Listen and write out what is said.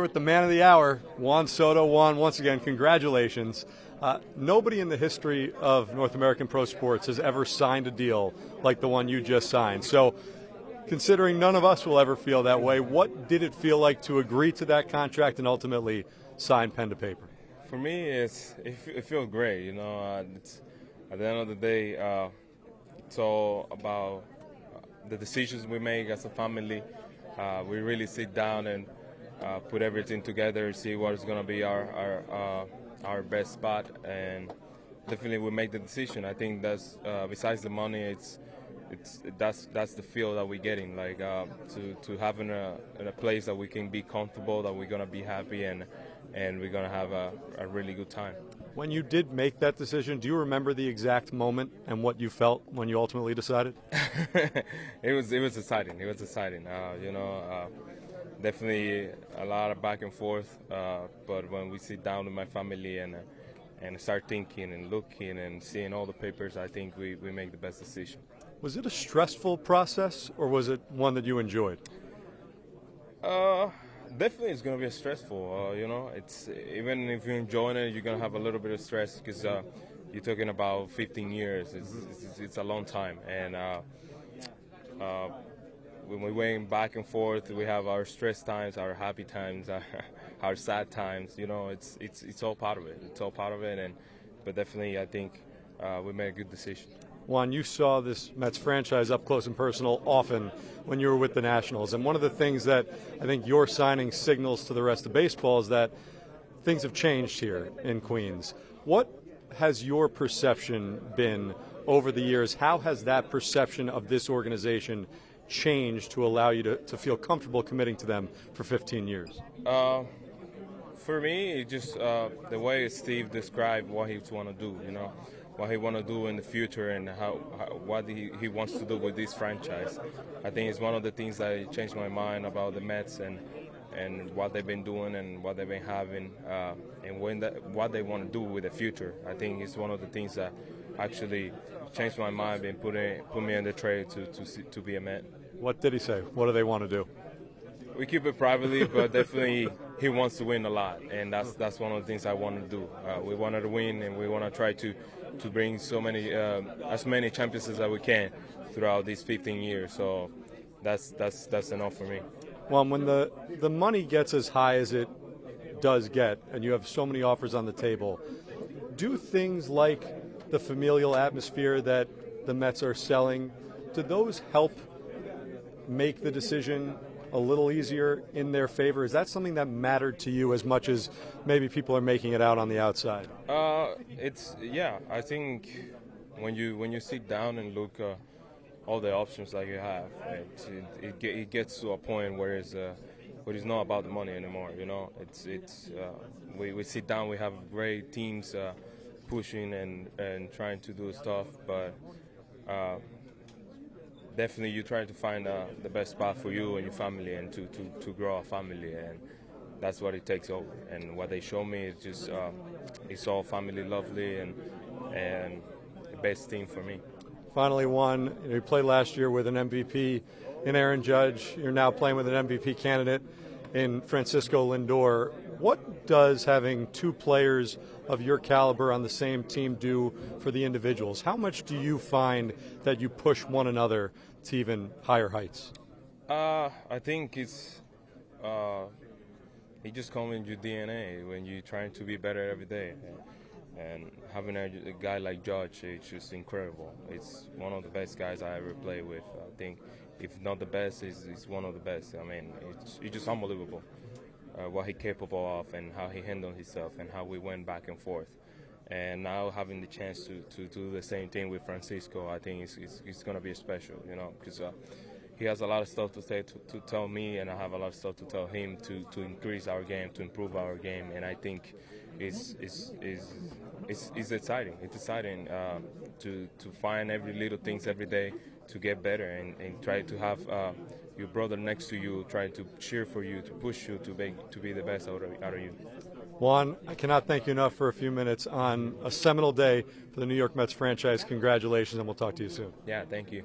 With the man of the hour, Juan Soto. Juan, once again, congratulations. Nobody in the history of North American pro sports has ever signed a deal like the one you just signed. So, considering none of us will ever feel that way, what did it feel like to agree to that contract and ultimately sign pen to paper? For me, it feels great. It's, at the end of the day, it's all about the decisions we make as a family. We really sit down and put everything together, see what is going to be our best spot, and definitely we make the decision. I think that's besides the money, that's the feel that we're getting, like to have in a place that we can be comfortable, that we're going to be happy, and we're going to have a really good time. When you did make that decision, do you remember the exact moment and what you felt when you ultimately decided? It was exciting. It was exciting. Definitely a lot of back and forth, but when we sit down with my family and start thinking and looking and seeing all the papers, I think we make the best decision. Was it a stressful process, or was it one that you enjoyed? Definitely it's going to be stressful. It's even if you're enjoying it, you're going to have a little bit of stress because you're talking about 15 years. It's a long time, and when we went back and forth, we have our stress times, our happy times, our sad times. It's all part of it. It's all part of it, but definitely I think we made a good decision. Juan, you saw this Mets franchise up close and personal often when you were with the Nationals, and one of the things that I think your signing signals to the rest of baseball is that things have changed here in Queens. What has your perception been over the years? How has that perception of this organization changed to allow you to feel comfortable committing to them for 15 years? For me, just the way Steve described what he want to do, what he want to do in the future and what he wants to do with this franchise. I think it's one of the things that changed my mind about the Mets and what they've been doing and what they've been having and what they want to do with the future. I think it's one of the things that actually changed my mind and put me in the trade to be a Met. What did he say? What do they want to do? We keep it privately, but definitely he wants to win a lot, and that's one of the things I want to do. We wanted to win, and we want to try to bring as many championships as we can throughout these 15 years. So that's enough for me. Well, when the money gets as high as it does get, and you have so many offers on the table, do things like the familial atmosphere that the Mets are selling, do those help make the decision a little easier in their favor? Is that something that mattered to you as much as maybe people are making it out on the outside? I think when you sit down and look all the options that you have, it gets to a point where it's not about the money anymore. We sit down, we have great teams pushing and trying to do stuff, but definitely you try to find the best spot for you and your family and to grow a family, and that's what it takes over. And what they show me is just it's all family lovely and the best team for me. Finally, Juan, you played last year with an MVP in Aaron Judge. You're now playing with an MVP candidate in Francisco Lindor. What does having two players of your caliber on the same team do for the individuals? How much do you find that you push one another to even higher heights? I think it just comes in your DNA when you're trying to be better every day. And having a guy like Judge, it's just incredible. It's one of the best guys I ever played with. I think, if not the best, he's one of the best. I mean, it's just unbelievable what he's capable of and how he handled himself and how we went back and forth. And now having the chance to do the same thing with Francisco, I think it's going to be special, because he has a lot of stuff to say to tell me, and I have a lot of stuff to tell him to increase our game, to improve our game. And I think it's exciting. It's exciting to find every little things every day to get better and try to have your brother next to you, trying to cheer for you, to push you to be the best out of you. Juan, I cannot thank you enough for a few minutes on a seminal day for the New York Mets franchise. Congratulations, and we'll talk to you soon. Yeah, thank you.